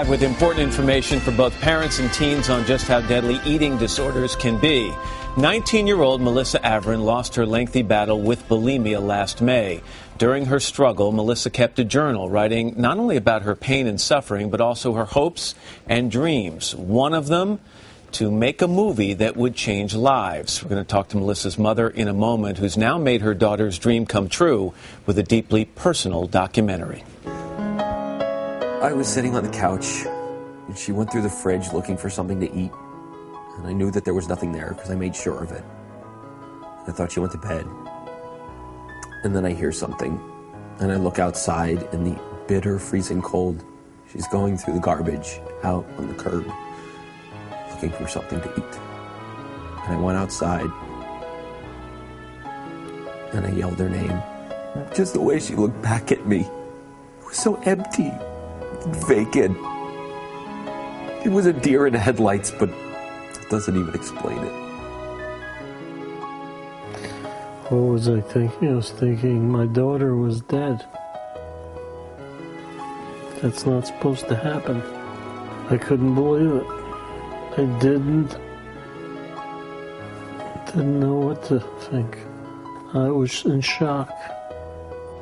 With important information for both parents and teens on just how deadly eating disorders can be. 19-year-old Melissa Arvin lost her lengthy battle with bulimia last May. During her struggle, Melissa kept a journal, writing not only about her pain and suffering, but also her hopes and dreams. One of them, to make a movie that would change lives. We're going to talk to Melissa's mother in a moment, who's now made her daughter's dream come true with a deeply personal documentary. I was sitting on the couch, and she went through the fridge looking for something to eat, and I knew that there was nothing there because I made sure of it. I thought she went to bed, and then I hear something, and I look outside in the bitter, freezing cold. She's going through the garbage out on the curb, looking for something to eat. And I went outside, and I yelled her name. Just the way she looked back at me, it was so empty. Vacant. It was a deer in headlights, but it doesn't even explain it. What was I thinking? I was thinking my daughter was dead. That's not supposed to happen. I couldn't believe it. I didn't know what to think. I was in shock.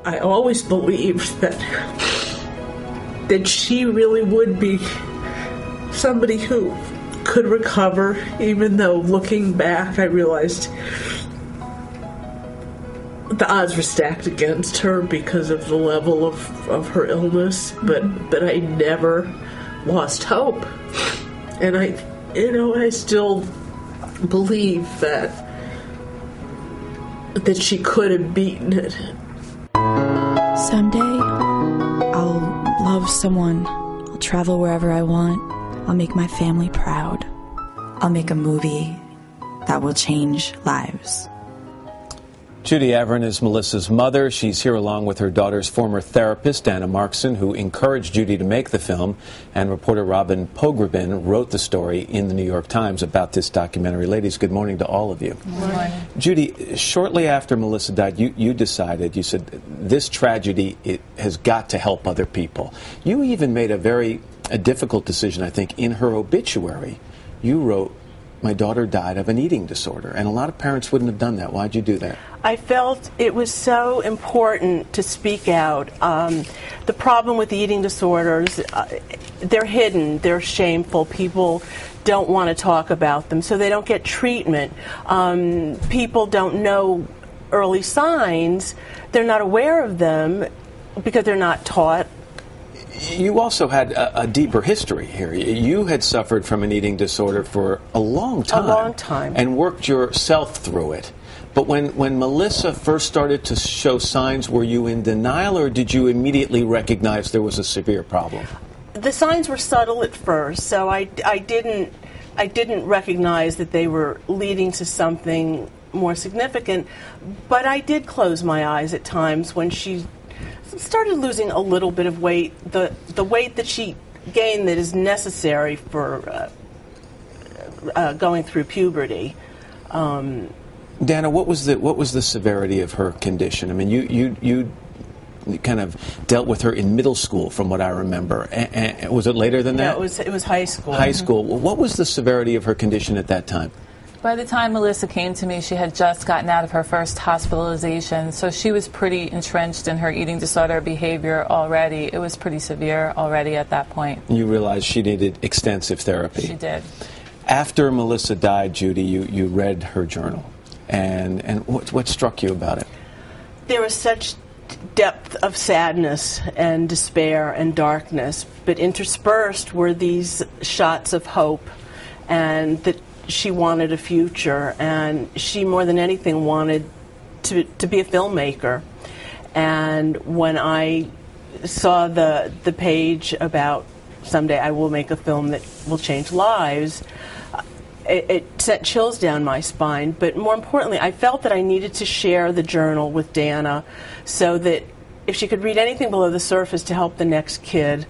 I always believed that she really would be somebody who could recover, even though looking back I realized the odds were stacked against her because of the level of her illness, but I never lost hope. And I still believe that she could have beaten it. Someday I'll love someone. I'll travel wherever I want. I'll make my family proud. I'll make a movie that will change lives. Judy Arvin is Melissa's mother. She's here along with her daughter's former therapist, Anna Markson, who encouraged Judy to make the film. And reporter Robin Pogrebin wrote the story in the New York Times about this documentary. Ladies, good morning to all of you. Good morning. Judy, shortly after Melissa died, you decided, you said, this tragedy, it has got to help other people. You even made a difficult decision, I think, in her obituary. You wrote, "My daughter died of an eating disorder," and a lot of parents wouldn't have done that. Why'd you do that? I felt it was so important to speak out. The problem with eating disorders, they're hidden, they're shameful. People don't want to talk about them, so they don't get treatment. People don't know early signs. They're not aware of them because they're not taught. You also had a deeper history here. You had suffered from an eating disorder for a long time. A long time. And worked yourself through it. But when Melissa first started to show signs, were you in denial, or did you immediately recognize there was a severe problem? The signs were subtle at first, so I didn't recognize that they were leading to something more significant. But I did close my eyes at times when she started losing a little bit of weight, the weight that she gained that is necessary for going through puberty. Dana, what was the severity of her condition? I mean, you kind of dealt with her in middle school, from what I remember. Was it later than that? No, it was high school. High school. Well, what was the severity of her condition at that time? By the time Melissa came to me, she had just gotten out of her first hospitalization, so she was pretty entrenched in her eating disorder behavior already. It was pretty severe already at that point. You realized she needed extensive therapy. She did. After Melissa died, Judy, you read her journal, and what struck you about it? There was such depth of sadness and despair and darkness, but interspersed were these shots of hope, and that she wanted a future, and she more than anything wanted to be a filmmaker. And when I saw the page about someday I will make a film that will change lives, it sent chills down my spine. But more importantly, I felt that I needed to share the journal with Dana so that if she could read anything below the surface to help the next kid,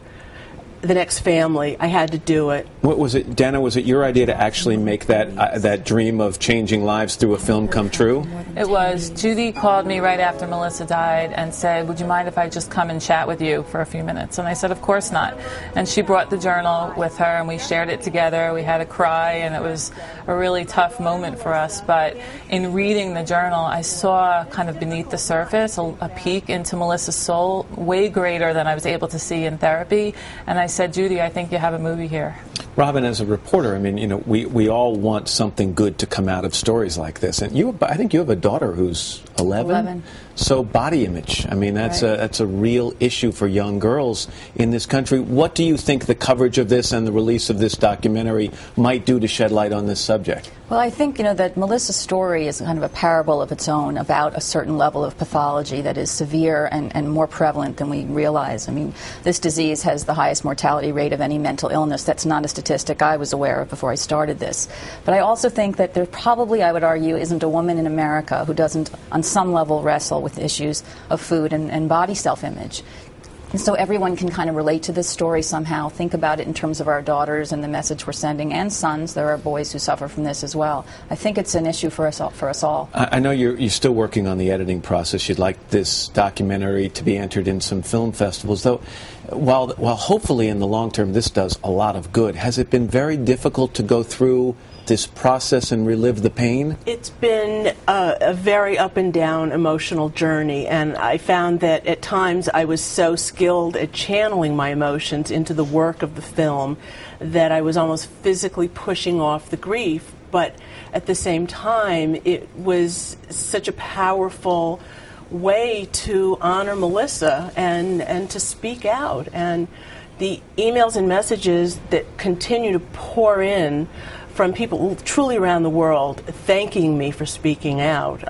the next family. I had to do it. What was it, Dana? Was it your idea to actually make that dream of changing lives through a film come true? It was. Judy called me right after Melissa died and said, "Would you mind if I just come and chat with you for a few minutes?" And I said, "Of course not." And she brought the journal with her, and we shared it together. We had a cry, and it was a really tough moment for us. But in reading the journal, I saw kind of beneath the surface a peek into Melissa's soul, way greater than I was able to see in therapy. And I said, "Judy, I think you have a movie here." Robin, as a reporter, I mean, you know, we all want something good to come out of stories like this. And I think you have a daughter who's 11. So body image, I mean, that's a real issue for young girls in this country. What do you think the coverage of this and the release of this documentary might do to shed light on this subject? Well, I think, you know, that Melissa's story is kind of a parable of its own about a certain level of pathology that is severe and more prevalent than we realize. I mean, this disease has the highest mortality rate of any mental illness. That's not a statistic I was aware of before I started this. But I also think that there probably, I would argue, isn't a woman in America who doesn't, on some level, wrestle with issues of food and body self-image. And so everyone can kind of relate to this story somehow, think about it in terms of our daughters and the message we're sending, and sons. There are boys who suffer from this as well. I think it's an issue for us all. I know you're still working on the editing process. You'd like this documentary to be entered in some film festivals, though. While hopefully in the long term this does a lot of good, has it been very difficult to go through this process and relive the pain? It's been a very up and down emotional journey, and I found that at times I was so skilled at channeling my emotions into the work of the film that I was almost physically pushing off the grief, but at the same time it was such a powerful way to honor Melissa and to speak out. And the emails and messages that continue to pour in from people truly around the world thanking me for speaking out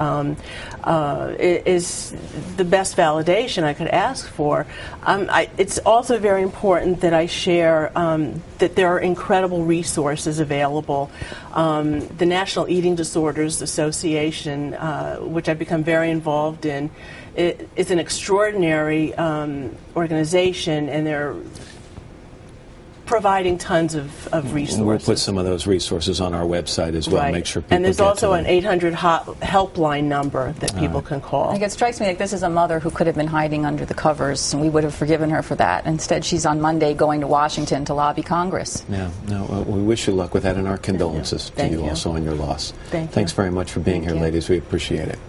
is the best validation I could ask for. It's also very important that I share that there are incredible resources available. The National Eating Disorders Association, which I've become very involved in, is an extraordinary organization, and they're providing tons of resources. We'll put some of those resources on our website as well. Right. Make sure people and there's get also to an 800 helpline number that people can call. Like, it strikes me like this is a mother who could have been hiding under the covers, and we would have forgiven her for that. Instead, she's on Monday going to Washington to lobby Congress. Yeah, no, we wish you luck with that, and our condolences to you also on your loss. Thank you. Thanks very much for being here, ladies. We appreciate it.